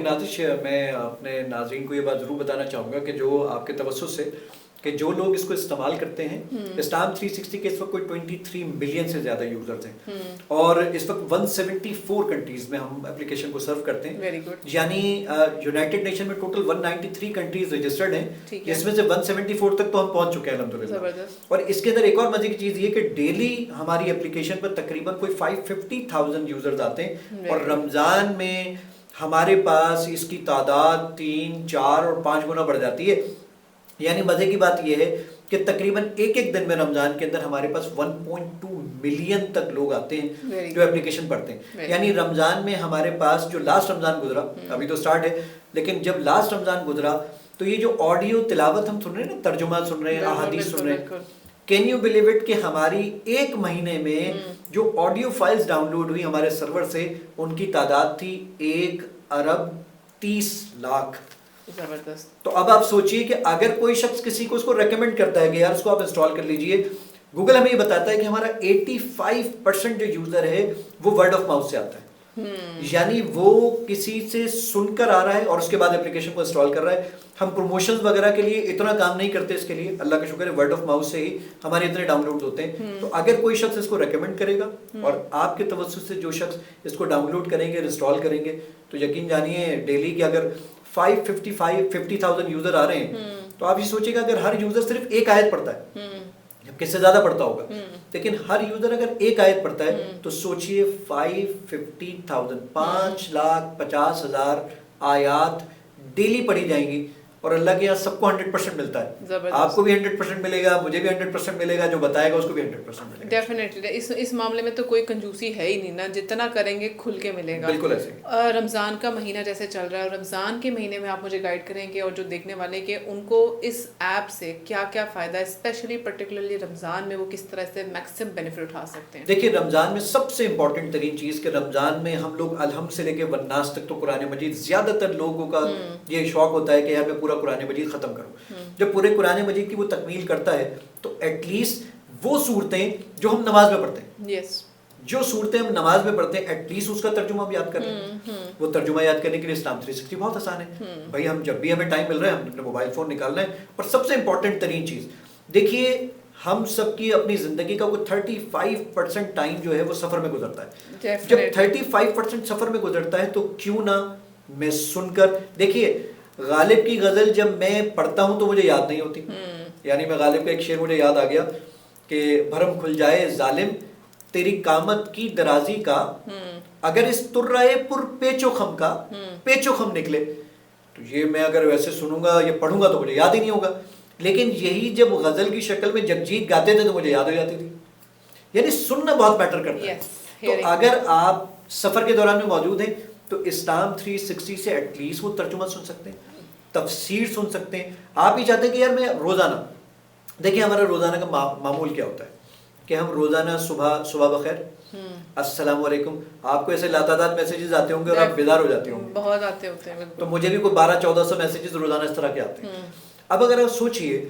نازش میں اپنے ناظرین کو یہ بات ضرور بتانا چاہوں گا کہ جو آپ کے توسط سے کہ جو لوگ اس کو استعمال کرتے ہیں، اسلام 360 کے اس وقت کوئی 23 ملین سے زیادہ یوزرز ہیں، اور اس وقت 174 کنٹریز میں ہم اپلیکیشن کو سرو کرتے ہیں. یعنی یونائٹڈ نیشن میں ٹوٹل 193 کنٹریز رجسٹرڈ ہیں، جس میں سے 174 تک تو ہم پہنچ چکے ہیں الحمدللہ. اور اس کے اندر ایک اور مزے کی چیز یہ کہ ڈیلی ہماری اپلیکیشن پر تقریباً کوئی 550,000 یوزرز آتے ہیں، اور رمضان میں ہمارے پاس اس کی تعداد 3، 4 اور 5 گنا بڑھ جاتی ہے. یعنی مزے کی بات یہ ہے کہ تقریباً ایک دن میں رمضان کے اندر ہمارے پاس 1.2 ملین تک لوگ آتے ہیں جو اپلیکیشن پڑھتے ہیں. یعنی رمضان میں ہمارے پاس جو لاسٹ رمضان گزرا، ابھی تو سٹارٹ ہے، لیکن جب لاسٹ رمضان گزرا تو یہ جو آڈیو تلاوت ہم سن رہے ہیں نا، ترجمہ سن رہے ہیں، احادیث سن رہے ہیں، کین یو بلیو اٹ کہ ہماری ایک مہینے میں جو آڈیو فائلز ڈاؤن لوڈ ہوئی ہمارے سرور سے، ان کی تعداد تھی 1,30,00,000. زبردست. تو اب آپ سوچئے کہ اگر کوئی شخص کسی کو اس کو ریکمینڈ کرتا ہے کہ یار اس کو آپ انسٹال کر لیجئے، گوگل ہمیں یہ بتاتا ہے کہ ہمارا 85% جو یوزر ہے وہ ورڈ آف ماؤتھ سے آتا ہے. یعنی وہ کسی سے سن کر آ رہا ہے اور اس کے بعد اپلیکیشن کو انسٹال کر رہا ہے. ہم پروموشنز وغیرہ کے لیے اتنا کام نہیں کرتے، اس کے لیے اللہ کا شکر ہے ورڈ آف ماؤتھ سے ہی ہمارے اتنے ڈاؤن لوڈ ہوتے ہیں. تو اگر کوئی شخص اس کو ریکمینڈ کرے گا اور آپ کے توسط سے جو شخص اس کو ڈاؤن لوڈ کریں گے، انسٹال کریں گے، تو یقین جانیے ڈیلی کے اگر 50,000 یوزر آ رہے ہیں تو آپ یہ سوچیں گا اگر ہر یوزر صرف ایک آیت پڑھتا ہے، کس سے زیادہ پڑھتا ہوگا، لیکن ہر یوزر اگر ایک آیت پڑھتا ہے تو سوچئے 550,000 5,50,000 آیات ڈیلی پڑھی جائیں گی. اور اللہ کے یہاں سب کو 100% ملتا ہے. آپ کو بھی 100% ملے گا، مجھے بھی 100% ملے گا، جو بتائے گا اس کو بھی 100% ملے گا. ڈیفینیٹلی اس معاملے میں تو کوئی کنجوسی ہے ہی نہیں نا، جتنا کریں گے کھل کے ملے گا. بالکل ایسے. رمضان کا مہینہ جیسے چل رہا ہے، رمضان کے مہینے میں آپ مجھے گائیڈ کریں گے اور جو دیکھنے والے کہ ان کو اس ایپ سے کیا کیا فائدہ ہے، اسپیشلی پرٹیکولرلی رمضان میں وہ کس طرح سے میکسیمم بینیفٹ اٹھا سکتے ہیں. دیکھیے رمضان میں سب سے امپورٹنٹ ترین چیز کہ رمضان میں ہم لوگ الحمد سے لے کے والناس تک تو قرآن مجید، زیادہ تر لوگوں کا یہ شوق ہوتا ہے کہ یار میں پورا قرآن مجید ختم کروں. جب پورے قرآن مجید کی وہ تکمیل کرتا ہے تو ایٹ لیسٹ وہ صورتیں جو ہم نماز میں پڑھتے ہیں، جو صورتیں ہم نماز میں پڑھتے ہیں، ایٹ لیسٹ اس کا ترجمہ ہم یاد کر لیں. وہ ترجمہ یاد کرنے کے لیے اسلام 360 بہت آسان ہے. بھائی ہم جب بھی ہمیں ٹائم مل رہا ہے ہم اپنے موبائل فون نکالنا ہے. اور سب سے امپورٹنٹ ترین چیز دیکھیے، ہم سب کی اپنی زندگی کا کوئی 35% ٹائم جو ہے وہ سفر میں گزرتا ہے. جب 35% سفر میں گزرتا ہے تو کیوں نہ میں سن کر، دیکھیے غالب کی غزل جب میں پڑھتا ہوں تو مجھے یاد نہیں ہوتی. یعنی میں غالب کا ایک شعر مجھے یاد آ گیا کہ بھرم کھل جائے ظالم تیری قامت کی درازی کا، اگر اس ترائے پر پیچ و خم کا پیچ و خم نکلے. تو یہ میں اگر ویسے سنوں گا یا پڑھوں گا تو مجھے یاد ہی نہیں ہوگا، لیکن یہی جب غزل کی شکل میں جگجیت گاتے تھے تو مجھے یاد ہو جاتی تھی. یعنی سننا بہت میٹر کرتا ہے. تو اگر آپ سفر کے دوران میں موجود ہیں تو اسلام 360 سے ایٹ لیسٹ وہ ترجمہ سن سکتے ہیں، تفسیر سن سکتے ہیں. آپ ہی چاہتے ہیں کہ یار میں روزانہ، دیکھیں ہمارا روزانہ کا معمول کیا ہوتا ہے کہ ہم روزانہ صبح بخیر، السلام علیکم، آپ کو ایسے لاتعداد میسیجز آتے ہوں گے اور آپ بیدار ہو جاتے ہوں گے. بہت آتے ہوتے ہیں. تو مجھے بھی کوئی 1200-1400 میسیجز روزانہ اس طرح کے آتے ہیں. اب اگر آپ سوچئے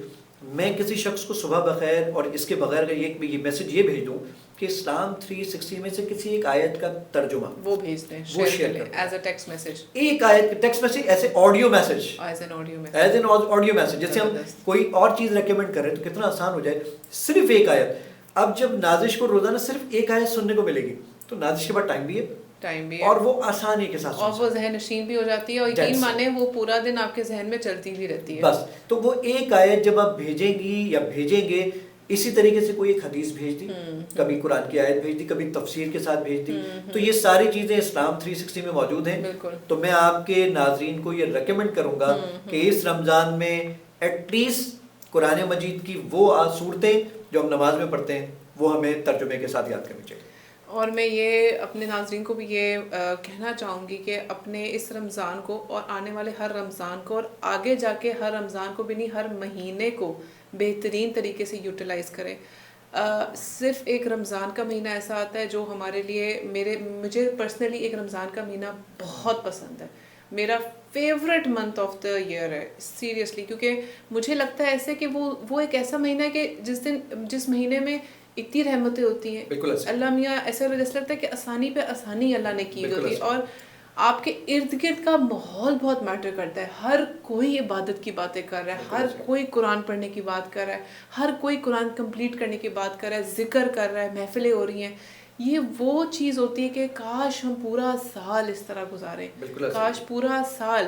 میں کسی شخص کو صبح بخیر اور اس کے بغیر یہ میسیج یہ بھیج دوں کہ اسلام 360 میں سے کسی ایک آیت کا ترجمہ وہ بھیج دیں، وہ شیئر کریں ایز اے ٹیکسٹ میسج، ایک آیت ٹیکسٹ میسج، ایسے audio message, as an audio message. جیسے ہم کوئی اور چیز ریکمینڈ کر رہے ہیں تو کتنا آسان ہو جائے، صرف ایک آیت. اب جب نازش کو روزانہ صرف ایک آیت سننے کو ملے گی تو نازش کے بعد ٹائم بھی ہے اور وہ آسانی کے ساتھ اور وہ ذہن نشین بھی ہو جاتی ہے، اور یقین مانے وہ پورا دن آپ کے ذہن میں چلتی بھی رہتی ہے. بس تو وہ ایک آیت جب آپ بھیجیں گی یا بھیجیں گے، اسی طریقے سے کوئی ایک حدیث بھیج دی، کبھی قرآن کی آیت بھیج دی، کبھی تفسیر کے ساتھ بھیج دی، تو یہ ساری چیزیں اسلام 360 میں موجود ہیں. تو میں آپ کے ناظرین کو یہ ریکمینڈ کروں گا کہ اس رمضان میں ایٹ لیسٹ قرآن مجید کی وہ صورتیں جو ہم نماز میں پڑھتے ہیں وہ ہمیں ترجمے کے ساتھ یاد کرنی چاہیے. اور میں یہ اپنے ناظرین کو بھی یہ کہنا چاہوں گی کہ اپنے اس رمضان کو اور آنے والے ہر رمضان کو اور آگے جا کے ہر رمضان کو بھی نہیں، ہر مہینے کو بہترین طریقے سے یوٹیلائز کریں. صرف ایک رمضان کا مہینہ ایسا آتا ہے جو ہمارے لیے مجھے پرسنلی ایک رمضان کا مہینہ بہت پسند ہے. میرا favourite month of the year ہے سیریسلی، کیونکہ مجھے لگتا ہے ایسے کہ وہ ایک ایسا مہینہ ہے کہ جس مہینے میں اتنی رحمتیں ہوتی ہیں. اللہ میاں ایسا جیسے لگتا ہے کہ آسانی پہ آسانی اللہ نے کی ہوتی ہے. اور آپ کے ارد گرد کا ماحول بہت میٹر کرتا ہے. ہر کوئی عبادت کی باتیں کر رہا ہے, ہر کوئی قرآن پڑھنے کی بات کر رہا ہے, ہر کوئی قرآن کمپلیٹ کرنے کی بات کر رہا ہے, ذکر کر رہا ہے, محفلیں ہو رہی ہیں. یہ وہ چیز ہوتی ہے کہ کاش ہم پورا سال اس طرح گزاریں, کاش پورا سال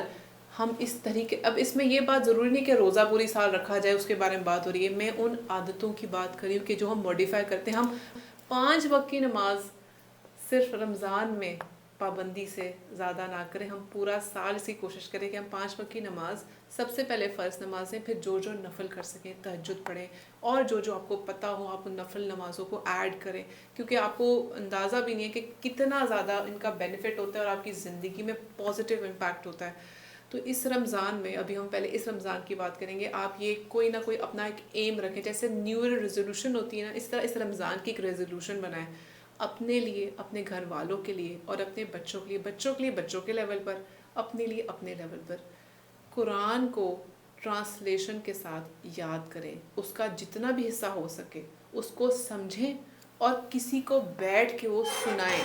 ہم اس طریقے. اب اس میں یہ بات ضروری نہیں کہ روزہ پوری سال رکھا جائے, اس کے بارے میں بات ہو رہی ہے. میں ان عادتوں کی بات کر رہی ہوں کہ جو ہم موڈیفائی کرتے ہیں. ہم 5 وقت کی نماز صرف رمضان میں پابندی سے زیادہ نہ کریں, ہم پورا سال اس کی کوشش کریں کہ ہم 5 وقت کی نماز سب سے پہلے فرض نمازیں, پھر جو جو نفل کر سکیں, تہجد پڑھیں, اور جو جو آپ کو پتہ ہو آپ ان نفل نمازوں کو ایڈ کریں, کیونکہ آپ کو اندازہ بھی نہیں ہے کہ کتنا زیادہ ان کا بینیفٹ ہوتا ہے اور آپ کی زندگی میں پازیٹیو امپیکٹ ہوتا ہے. تو اس رمضان میں, ابھی ہم پہلے اس رمضان کی بات کریں گے, آپ یہ کوئی نہ کوئی اپنا ایک ایم رکھیں. جیسے نیو ایئر ریزولوشن ہوتی ہے نا, اس طرح اس رمضان کی ایک ریزولوشن بنائیں اپنے لیے, اپنے گھر والوں کے لیے, اور اپنے بچوں کے لیے. بچوں کے لیے بچوں کے لیول پر, اپنے لیے اپنے لیول پر. قرآن کو ٹرانسلیشن کے ساتھ یاد کریں, اس کا جتنا بھی حصہ ہو سکے اس کو سمجھیں, اور کسی کو بیٹھ کے وہ سنائیں,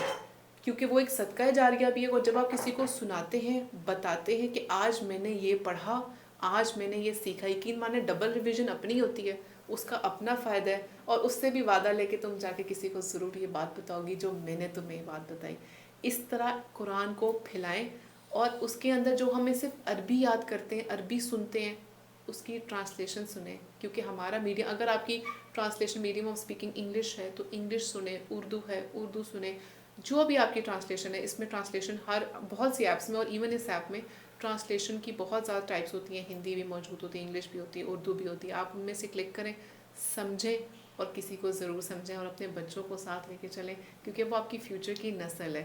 کیونکہ وہ ایک صدقہ جاریہ بھی ہے. اور جب آپ کسی کو سناتے ہیں, بتاتے ہیں کہ آج میں نے یہ پڑھا, آج میں نے یہ سیکھا, یقین مانے ڈبل ریویژن اپنی ہوتی ہے, اس کا اپنا فائدہ ہے. اور اس سے بھی وعدہ لے کے تم جا کے کسی کو ضرور یہ بات بتاؤ گی جو میں نے تمہیں بات بتائی. اس طرح قرآن کو پھیلائیں, اور اس کے اندر جو ہمیں صرف عربی یاد کرتے ہیں, عربی سنتے ہیں, اس کی ٹرانسلیشن سنیں. کیونکہ ہمارا میڈیم, اگر آپ کی translation medium of speaking English ہے تو انگلش سنیں, اردو ہے اردو سنیں, جو بھی آپ کی ٹرانسلیشن ہے. اس میں ٹرانسلیشن بہت سی ایپس میں, اور ایون اس ایپ میں ٹرانسلیشن کی بہت زیادہ ٹائپس ہوتی ہیں. ہندی بھی موجود ہوتی ہے, انگلش بھی ہوتی ہے, اردو بھی ہوتی ہے. آپ ان میں سے کلک کریں, سمجھیں, اور کسی کو ضرور سمجھیں, اور اپنے بچوں کو ساتھ لے کے چلیں, کیونکہ وہ آپ کی فیوچر کی نسل ہے.